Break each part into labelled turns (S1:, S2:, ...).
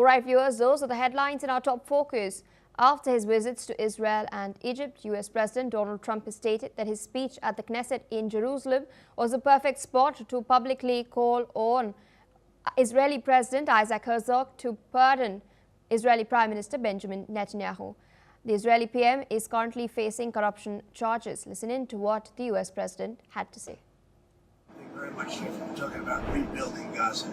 S1: All right, viewers, those are the headlines in our top focus. After his visits to Israel and Egypt, US President Donald Trump has stated that his speech at the Knesset in Jerusalem was the perfect spot to publicly call on Israeli President Isaac Herzog to pardon Israeli Prime Minister Benjamin Netanyahu. The Israeli PM is currently facing corruption charges. Listen in to what the US President had to say.
S2: Thank you very much, Chief. I'm talking about rebuilding Gaza.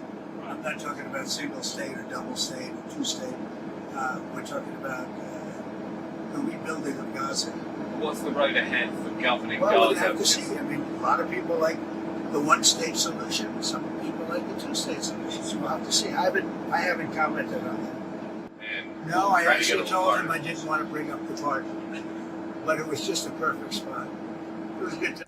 S2: I'm not talking about single state or double state or two state. We're talking about the rebuilding of Gaza.
S3: What's the road ahead for governing
S2: Well,
S3: Gaza?
S2: we'll have to see. I mean, a lot of people like the one-state solution. Some people like the two-state solution. So we'll have to see. I haven't commented on that.
S3: And
S2: No, I
S3: trying to
S2: actually
S3: get
S2: told
S3: along.
S2: him I didn't want to bring up the pardon, but it was just a perfect spot. It was good.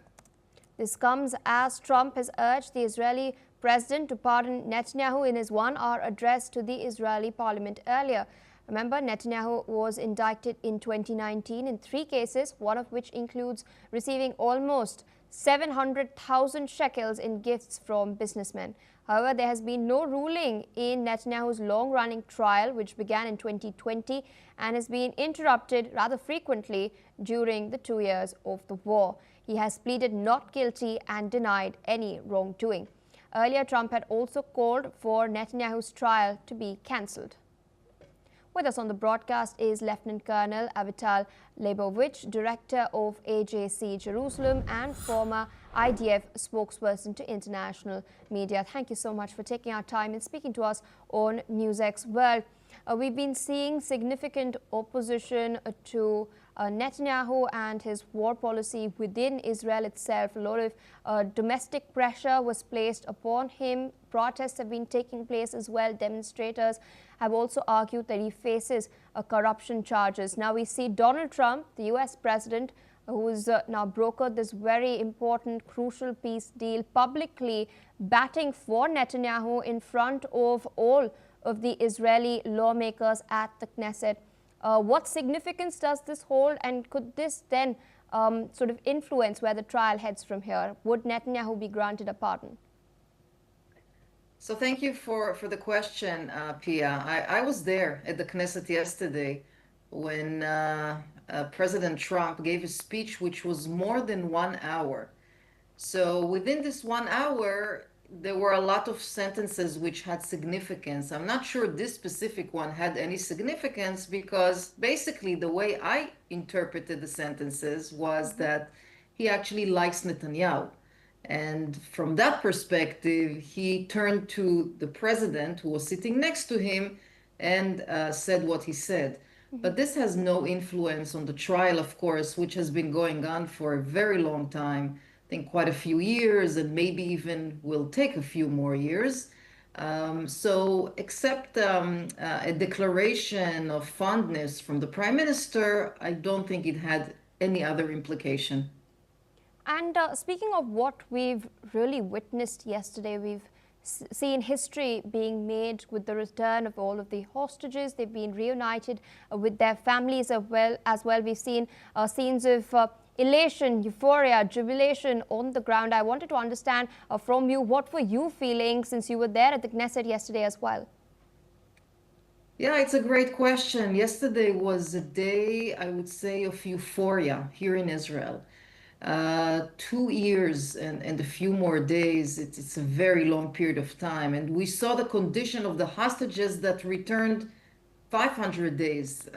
S1: This comes as Trump has urged the Israeli president to pardon Netanyahu in his one-hour address to the Israeli parliament earlier. Remember, Netanyahu was indicted in 2019 in 3 cases, one of which includes receiving almost 700,000 shekels in gifts from businessmen. However, there has been no ruling in Netanyahu's long-running trial, which began in 2020 and has been interrupted rather frequently during the 2 years of the war. He has pleaded not guilty and denied any wrongdoing. Earlier, Trump had also called for Netanyahu's trial to be cancelled. With us on the broadcast is Lieutenant Colonel Avital Leibovich, Director of AJC Jerusalem and former IDF spokesperson to international media. Thank you so much for taking our time and speaking to us on NewsX World. We've been seeing significant opposition to Netanyahu and his war policy within Israel itself. A lot of domestic pressure was placed upon him. Protests have been taking place as well. Demonstrators have also argued that he faces corruption charges. Now we see Donald Trump, the US president, who's now brokered this very important, crucial peace deal, publicly batting for Netanyahu in front of all of the Israeli lawmakers at the Knesset. What significance does this hold, and could this then sort of influence where the trial heads from here? Would Netanyahu be granted a pardon?
S4: So thank you for the question, Pia. I was there at the Knesset yesterday when President Trump gave a speech which was more than 1 hour. So within this 1 hour, there were a lot of sentences which had significance. I'm not sure this specific one had any significance because basically the way I interpreted the sentences was that he actually likes Netanyahu. And from that perspective, he turned to the president who was sitting next to him and said what he said. But this has no influence on the trial, of course, which has been going on for a very long time. I think quite a few years, and maybe even will take a few more years. So except a declaration of fondness from the Prime Minister, I don't think it had any other implication.
S1: And speaking of what we've really witnessed yesterday, we've seen history being made with the return of all of the hostages. They've been reunited with their families as well. We've seen scenes of elation, euphoria, jubilation on the ground. I wanted to understand from you, what were you feeling since you were there at the Knesset yesterday as well?
S4: Yeah, it's a great question. Yesterday was a day, I would say, of euphoria here in Israel. 2 years and a few more days, it's a very long period of time. And we saw the condition of the hostages that returned 500 days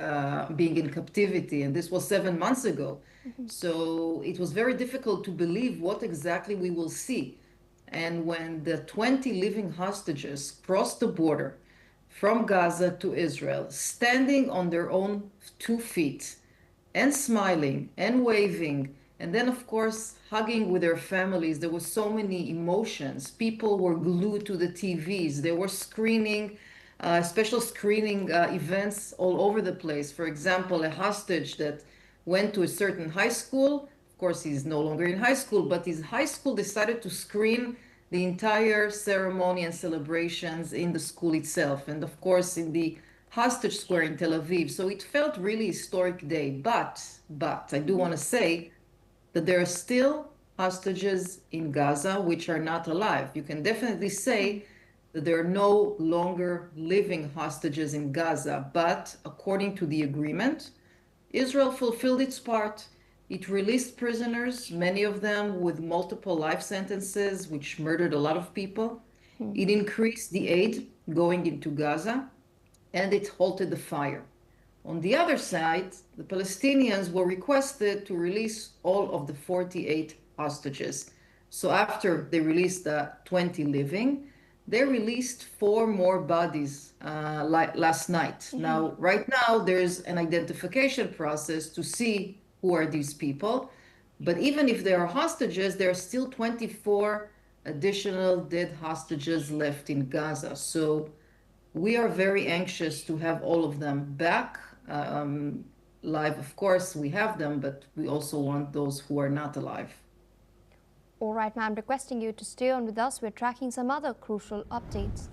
S4: being in captivity, and this was 7 months ago. So it was very difficult to believe what exactly we will see. And when the 20 living hostages crossed the border from Gaza to Israel, standing on their own 2 feet and smiling and waving, and then, of course, hugging with their families, there were so many emotions. People were glued to the TVs. They were screening, special screening events all over the place. For example, a hostage that went to a certain high school. Of course, he's no longer in high school, but his high school decided to screen the entire ceremony and celebrations in the school itself. And of course, in the hostage square in Tel Aviv. So it felt really historic day. But I do want to say that there are still hostages in Gaza which are not alive. You can definitely say that there are no longer living hostages in Gaza. But according to the agreement, Israel fulfilled its part. It released prisoners, many of them with multiple life sentences, which murdered a lot of people. It increased the aid going into Gaza, and it halted the fire. On the other side, the Palestinians were requested to release all of the 48 hostages. So after they released the 20 living, they released 4 more bodies last night. Now, right now, there's an identification process to see who are these people. But even if they are hostages, there are still 24 additional dead hostages left in Gaza. So we are very anxious to have all of them back. Live, of course, we have them, but we also want those who are not alive.
S1: All right, ma'am, requesting you to stay on with us. We're tracking some other crucial updates.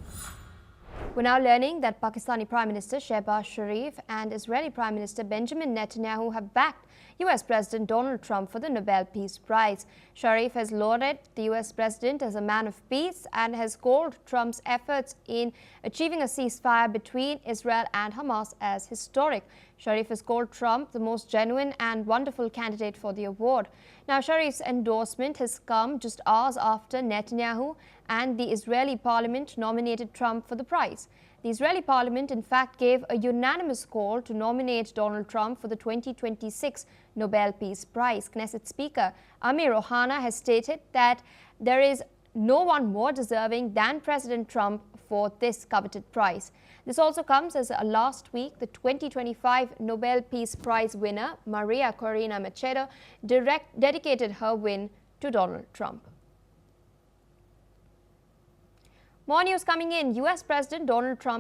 S1: We're now learning that Pakistani Prime Minister Shehbaz Sharif and Israeli Prime Minister Benjamin Netanyahu have backed US President Donald Trump for the Nobel Peace Prize. Sharif has lauded the US President as a man of peace and has called Trump's efforts in achieving a ceasefire between Israel and Hamas as historic. Sharif has called Trump the most genuine and wonderful candidate for the award. Now, Sharif's endorsement has come just hours after Netanyahu and the Israeli parliament nominated Trump for the prize. The Israeli parliament, in fact, gave a unanimous call to nominate Donald Trump for the 2026 Nobel Peace Prize. Knesset Speaker Amir Ohana has stated that there is no one more deserving than President Trump for this coveted prize. This also comes as last week the 2025 Nobel Peace Prize winner, Maria Corina Machado, dedicated her win to Donald Trump. More news coming in. US President Donald Trump